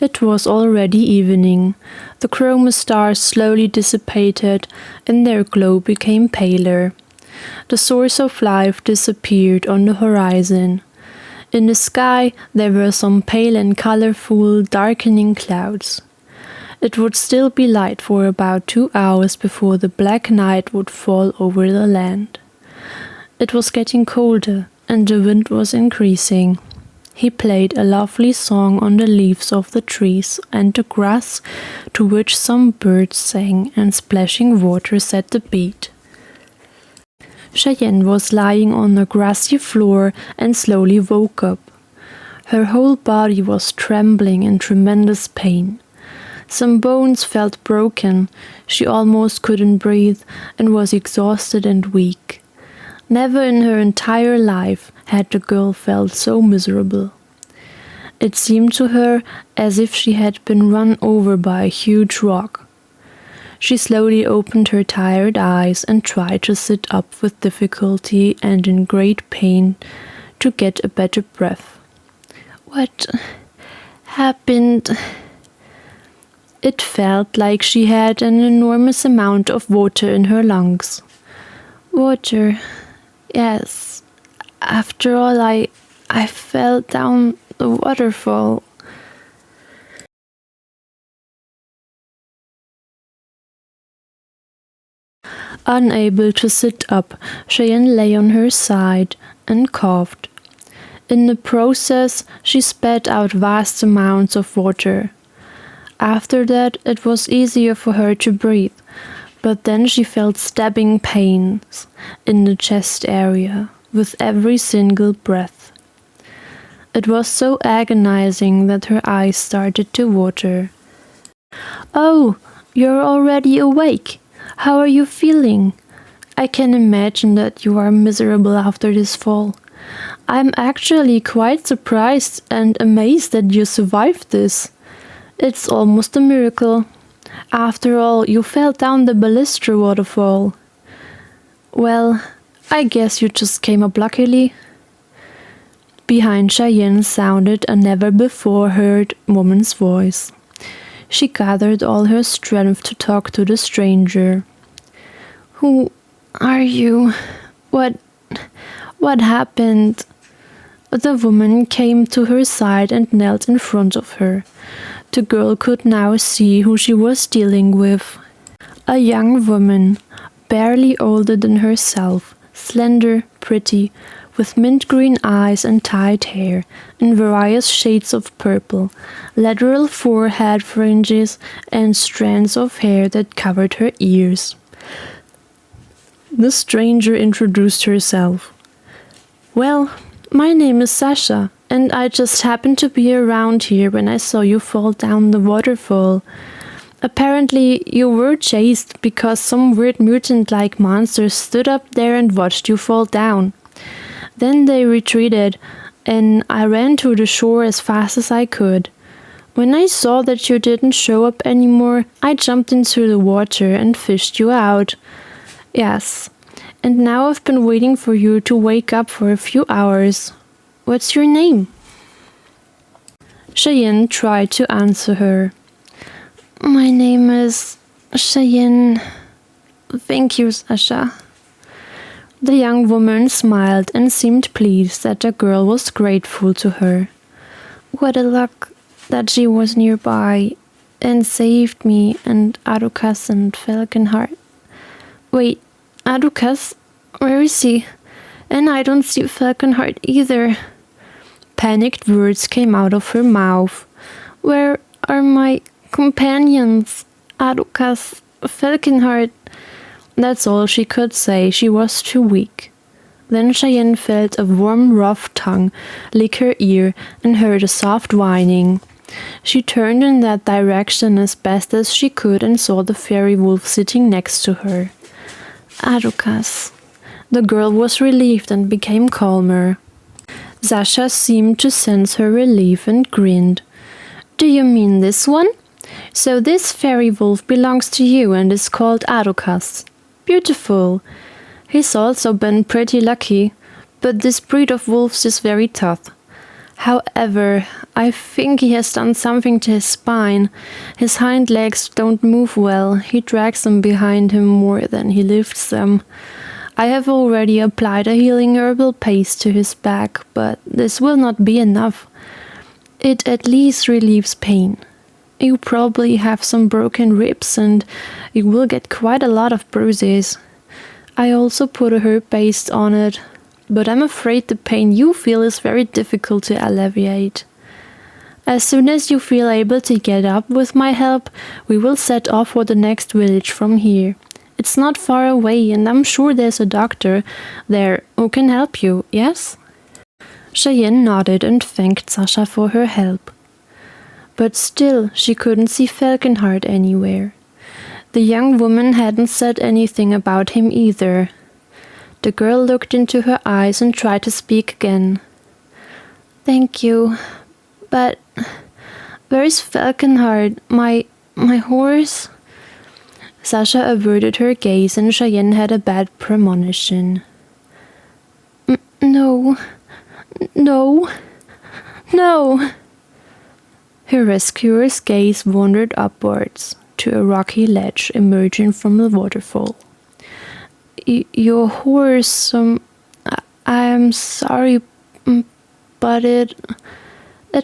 It was already evening. The chroma stars slowly dissipated, and their glow became paler. The source of life disappeared on the horizon. In the sky there were some pale and colorful, darkening clouds. It would still be light for about 2 hours before the black night would fall over the land. It was getting colder, and the wind was increasing. He played a lovely song on the leaves of the trees and the grass, to which some birds sang, and splashing water set the beat. Cheyenne was lying on the grassy floor and slowly woke up. Her whole body was trembling in tremendous pain. Some bones felt broken, she almost couldn't breathe, and was exhausted and weak. Never in her entire life had the girl felt so miserable. It seemed to her as if she had been run over by a huge rock. She slowly opened her tired eyes and tried to sit up with difficulty and in great pain to get a better breath. What happened? It felt like she had an enormous amount of water in her lungs. Water, yes. After all, I fell down the waterfall. Unable to sit up, Cheyenne lay on her side and coughed. In the process, she spat out vast amounts of water. After that, it was easier for her to breathe, but then she felt stabbing pains in the chest area with every single breath. It was so agonizing that her eyes started to water. "Oh, you're already awake. How are you feeling? I can imagine that you are miserable after this fall. I'm actually quite surprised and amazed that you survived this. It's almost a miracle. After all, you fell down the Ballistra waterfall. Well, I guess you just came up luckily." Behind Cheyenne sounded a never-before-heard woman's voice. She gathered all her strength to talk to the stranger. "Who are you? What happened?" The woman came to her side and knelt in front of her. The girl could now see who she was dealing with. A young woman, barely older than herself, slender, pretty, with mint green eyes and tied hair in various shades of purple, lateral forehead fringes, and strands of hair that covered her ears. The stranger introduced herself. "Well, my name is Sasha, and I just happened to be around here when I saw you fall down the waterfall. Apparently, you were chased because some weird mutant-like monster stood up there and watched you fall down. Then they retreated, and I ran to the shore as fast as I could. When I saw that you didn't show up anymore, I jumped into the water and fished you out. Yes, and now I've been waiting for you to wake up for a few hours. What's your name?" Cheyenne tried to answer her. "My name is Cheyenne. Thank you, Sasha." The young woman smiled and seemed pleased that the girl was grateful to her. "What a luck that she was nearby and saved me and Arukas and Falconheart. Wait, Arukas? Where is he? And I don't see Falconheart either." Panicked words came out of her mouth. "Where are my companions? Arukas, Falconheart?" That's all she could say. She was too weak. Then Cheyenne felt a warm, rough tongue lick her ear and heard a soft whining. She turned in that direction as best as she could and saw the fairy wolf sitting next to her. "Arukas." The girl was relieved and became calmer. Sasha seemed to sense her relief and grinned. "Do you mean this one? So this fairy wolf belongs to you and is called Arukas. Beautiful. He's also been pretty lucky, but this breed of wolves is very tough. However, I think he has done something to his spine. His hind legs don't move well. He drags them behind him more than he lifts them. I have already applied a healing herbal paste to his back, but this will not be enough. It at least relieves pain. You probably have some broken ribs and you will get quite a lot of bruises. I also put a herb paste on it, but I'm afraid the pain you feel is very difficult to alleviate. As soon as you feel able to get up with my help, we will set off for the next village from here. It's not far away and I'm sure there's a doctor there who can help you, yes? Cheyenne nodded and thanked Sasha for her help. But still, she couldn't see Falconheart anywhere. The young woman hadn't said anything about him either. The girl looked into her eyes and tried to speak again. Thank you, but where's Falconheart, my horse? Sasha averted her gaze and Cheyenne had a bad premonition. No. Her rescuer's gaze wandered upwards to a rocky ledge emerging from the waterfall. Your horse, I'm sorry, but it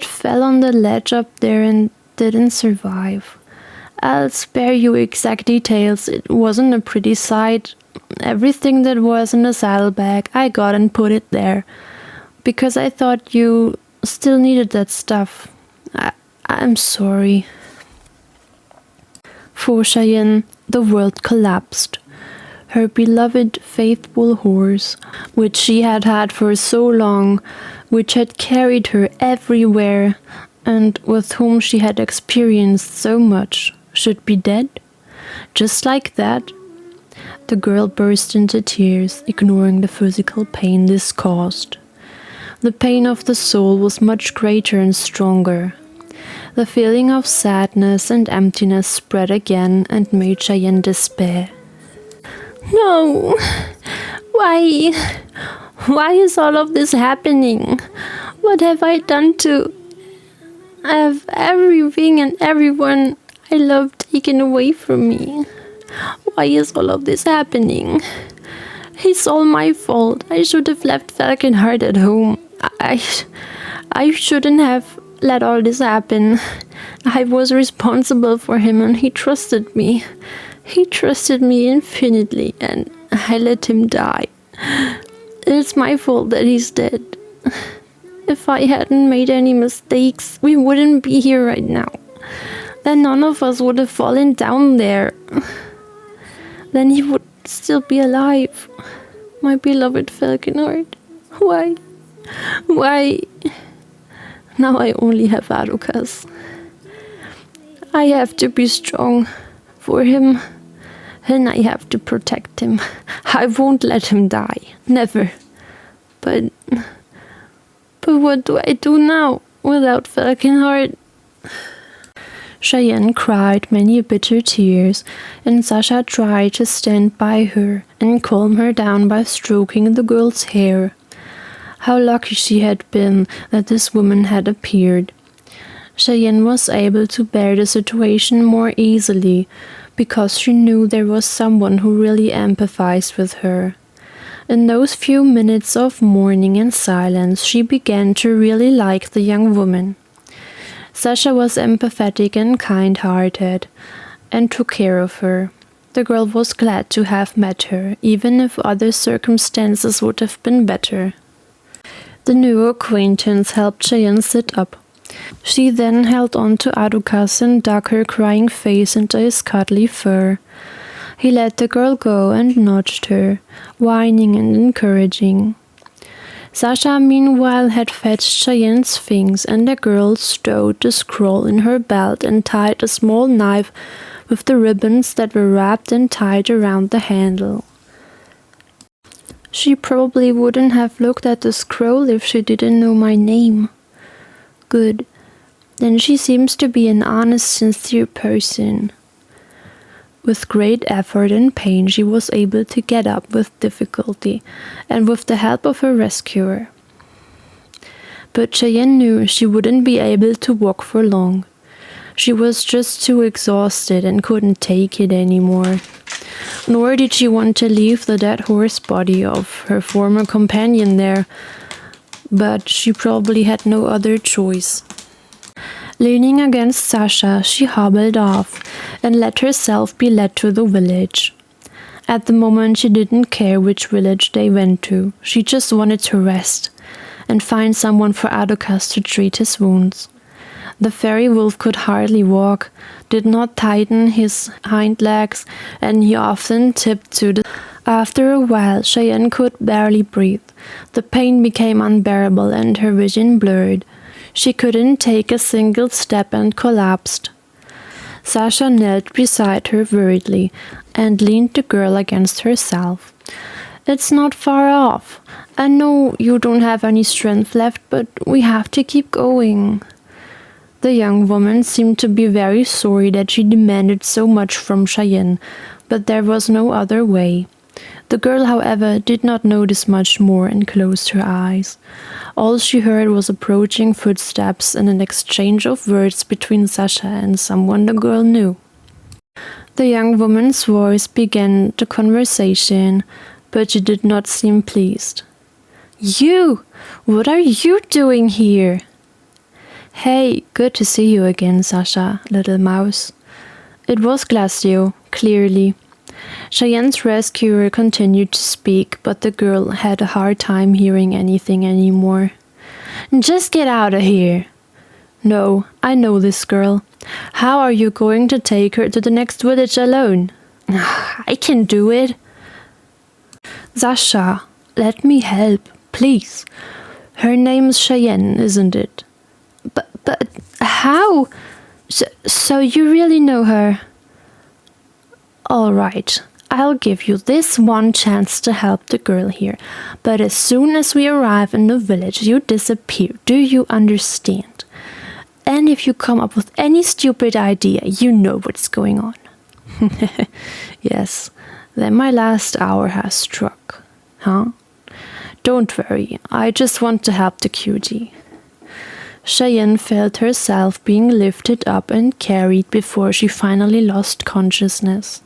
fell on the ledge up there and didn't survive. I'll spare you exact details. It wasn't a pretty sight. Everything that was in the saddlebag I got and put it there, because I thought you still needed that stuff. I'm sorry. For Cheyenne, the world collapsed. Her beloved, faithful horse, which she had had for so long, which had carried her everywhere, and with whom she had experienced so much, should be dead? Just like that? The girl burst into tears, ignoring the physical pain this caused. The pain of the soul was much greater and stronger. The feeling of sadness and emptiness spread again and made Cheyenne despair. No! Why? Why is all of this happening? What have I done to have everything and everyone I love taken away from me? Why is all of this happening? It's all my fault. I should have left Falconheart at home. I shouldn't have let all this happen. I was responsible for him and he trusted me. He trusted me infinitely and I let him die. It's my fault that he's dead. If I hadn't made any mistakes, we wouldn't be here right now. Then none of us would have fallen down there. Then he would still be alive. My beloved Falconheart. Why? Why? Now I only have Arukas. I have to be strong for him. And I have to protect him. I won't let him die. Never. But what do I do now without Falconheart? Cheyenne cried many bitter tears, and Sasha tried to stand by her and calm her down by stroking the girl's hair. How lucky she had been that this woman had appeared. Cheyenne was able to bear the situation more easily, because she knew there was someone who really empathized with her. In those few minutes of mourning and silence, she began to really like the young woman. Sasha was empathetic and kind-hearted, and took care of her. The girl was glad to have met her, even if other circumstances would have been better. The new acquaintance helped Cheyenne sit up. She then held on to Arukas and dug her crying face into his cuddly fur. He let the girl go and nudged her, whining and encouraging. Sasha meanwhile had fetched Cheyenne's things, and the girl stowed the scroll in her belt and tied a small knife with the ribbons that were wrapped and tied around the handle. She probably wouldn't have looked at the scroll if she didn't know my name. Good. Then she seems to be an honest, sincere person. With great effort and pain, she was able to get up with difficulty, and with the help of her rescuer. but Cheyenne knew she wouldn't be able to walk for long. She was just too exhausted and couldn't take it anymore. Nor did she want to leave the dead horse body of her former companion there, but she probably had no other choice. Leaning against Sasha, she hobbled off and let herself be led to the village. At the moment, she didn't care which village they went to. She just wanted to rest and find someone for Adokas to treat his wounds. The fairy wolf could hardly walk, did not tighten his hind legs, and he often tipped to the... After a while, Cheyenne could barely breathe. The pain became unbearable and her vision blurred. She couldn't take a single step and collapsed. Sasha knelt beside her worriedly and leaned the girl against herself. "It's not far off. I know you don't have any strength left, but we have to keep going." The young woman seemed to be very sorry that she demanded so much from Cheyenne, but there was no other way. The girl, however, did not notice much more and closed her eyes. All she heard was approaching footsteps and an exchange of words between Sasha and someone the girl knew. The young woman's voice began the conversation, but she did not seem pleased. "You! What are you doing here?" "Hey, good to see you again, Sasha, little mouse." It was Glacio, clearly. Cheyenne's rescuer continued to speak, but the girl had a hard time hearing anything anymore. "Just get out of here." "No, I know this girl. How are you going to take her to the next village alone?" "I can do it." "Sasha, let me help, please. Her name's Cheyenne, isn't it?" But how? So you really know her?" "All right, I'll give you this one chance to help the girl here, but as soon as we arrive in the village, you disappear. Do you understand? And if you come up with any stupid idea, you know what's going on." "Yes, then my last hour has struck. Huh? Don't worry, I just want to help the cutie." Cheyenne felt herself being lifted up and carried before she finally lost consciousness.